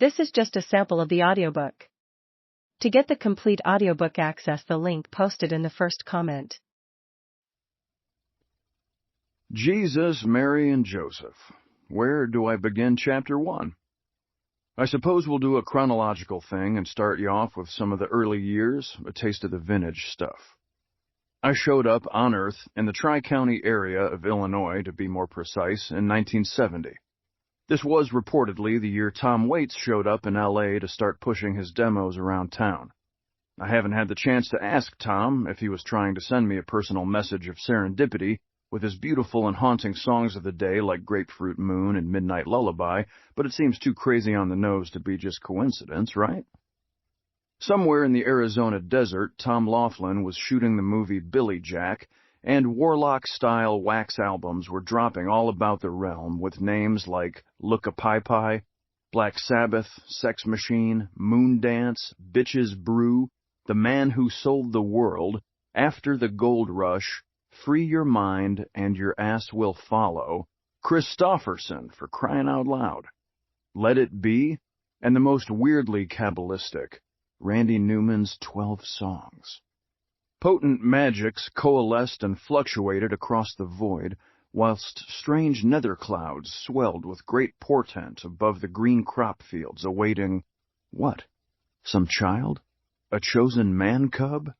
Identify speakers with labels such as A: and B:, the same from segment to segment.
A: This is just a sample of the audiobook. To get the complete audiobook, access the link posted in the first comment.
B: Jesus, Mary, and Joseph. Where do I begin Chapter 1? I suppose we'll do a chronological thing and start you off with some of the early years, a taste of the vintage stuff. I showed up on Earth in the Tri-County area of Illinois, to be more precise, in 1970. This was reportedly the year Tom Waits showed up in L.A. to start pushing his demos around town. I haven't had the chance to ask Tom if he was trying to send me a personal message of serendipity with his beautiful and haunting songs of the day like Grapefruit Moon and Midnight Lullaby, but it seems too crazy on the nose to be just coincidence, right? Somewhere in the Arizona desert, Tom Laughlin was shooting the movie Billy Jack, and Warlock-style wax albums were dropping all about the realm with names like Look-a-Pie-Pie, Black Sabbath, Sex Machine, Moondance, Bitches Brew, The Man Who Sold the World, After the Gold Rush, Free Your Mind, and Your Ass Will Follow, Christofferson, for crying out loud, Let It Be, and the most weirdly Kabbalistic, Randy Newman's 12 Songs. Potent magics coalesced and fluctuated across the void, whilst strange nether clouds swelled with great portent above the green crop fields awaiting, what? Some child? A chosen man-cub?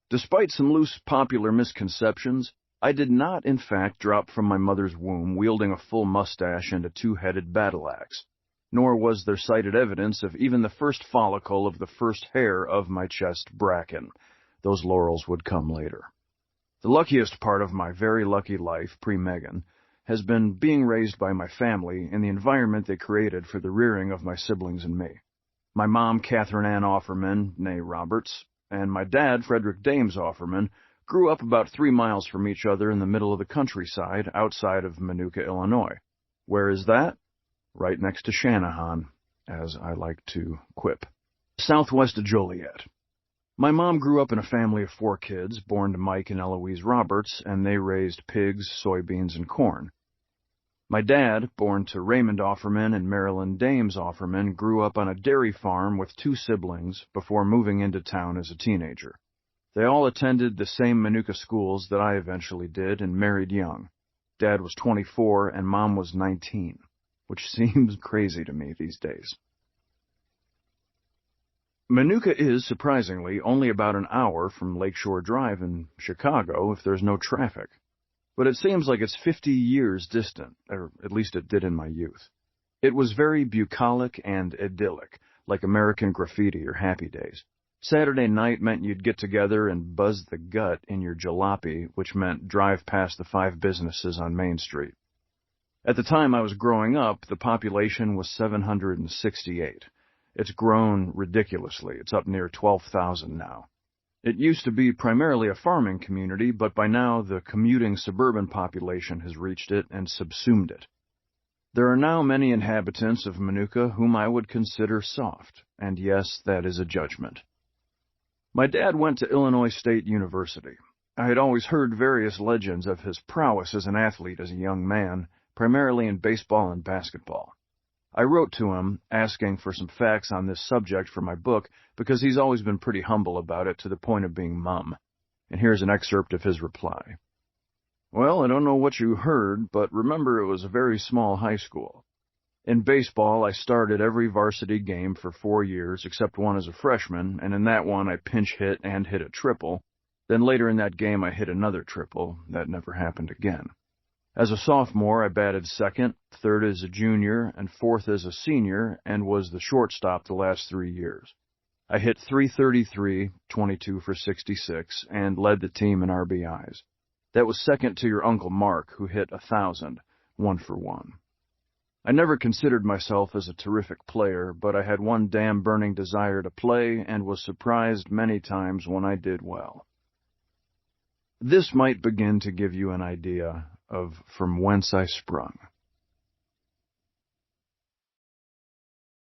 B: Despite some loose popular misconceptions, I did not, in fact, drop from my mother's womb wielding a full mustache and a two-headed battle-axe, nor was there cited evidence of even the first follicle of the first hair of my chest bracken. Those laurels would come later. The luckiest part of my very lucky life, pre-Megan, has been being raised by my family in the environment they created for the rearing of my siblings and me. My mom, Catherine Ann Offerman, née Roberts, and my dad, Frederick Dames Offerman, grew up about 3 miles from each other in the middle of the countryside outside of Minooka, Illinois. Where is that? Right next to Shanahan, as I like to quip. Southwest of Joliet. My mom grew up in a family of 4 kids, born to Mike and Eloise Roberts, and they raised pigs, soybeans, and corn. My dad, born to Raymond Offerman and Marilyn Dames Offerman, grew up on a dairy farm with 2 siblings before moving into town as a teenager. They all attended the same Minooka schools that I eventually did and married young. Dad was 24 and Mom was 19, which seems crazy to me these days. Minooka is, surprisingly, only about an hour from Lakeshore Drive in Chicago if there's no traffic. But it seems like it's 50 years distant, or at least it did in my youth. It was very bucolic and idyllic, like American Graffiti or Happy Days. Saturday night meant you'd get together and buzz the gut in your jalopy, which meant drive past the 5 businesses on Main Street. At the time I was growing up, the population was 768. It's grown ridiculously. It's up near 12,000 now. It used to be primarily a farming community, but by now the commuting suburban population has reached it and subsumed it. There are now many inhabitants of Minooka whom I would consider soft, and yes, that is a judgment. My dad went to Illinois State University. I had always heard various legends of his prowess as an athlete as a young man, primarily in baseball and basketball. I wrote to him, asking for some facts on this subject for my book, because he's always been pretty humble about it to the point of being mum. And here's an excerpt of his reply. Well, I don't know what you heard, but remember it was a very small high school. In baseball, I started every varsity game for 4 years, except one as a freshman, and in that one I pinch hit and hit a triple. Then later in that game I hit another triple. That never happened again. As a sophomore, I batted second, third as a junior, and fourth as a senior, and was the shortstop the last 3 years. I hit .333, 22 for 66, and led the team in RBIs. That was second to your Uncle Mark, who hit 1,000, 1 for 1. I never considered myself as a terrific player, but I had one damn burning desire to play, and was surprised many times when I did well. This might begin to give you an idea of from whence I sprung.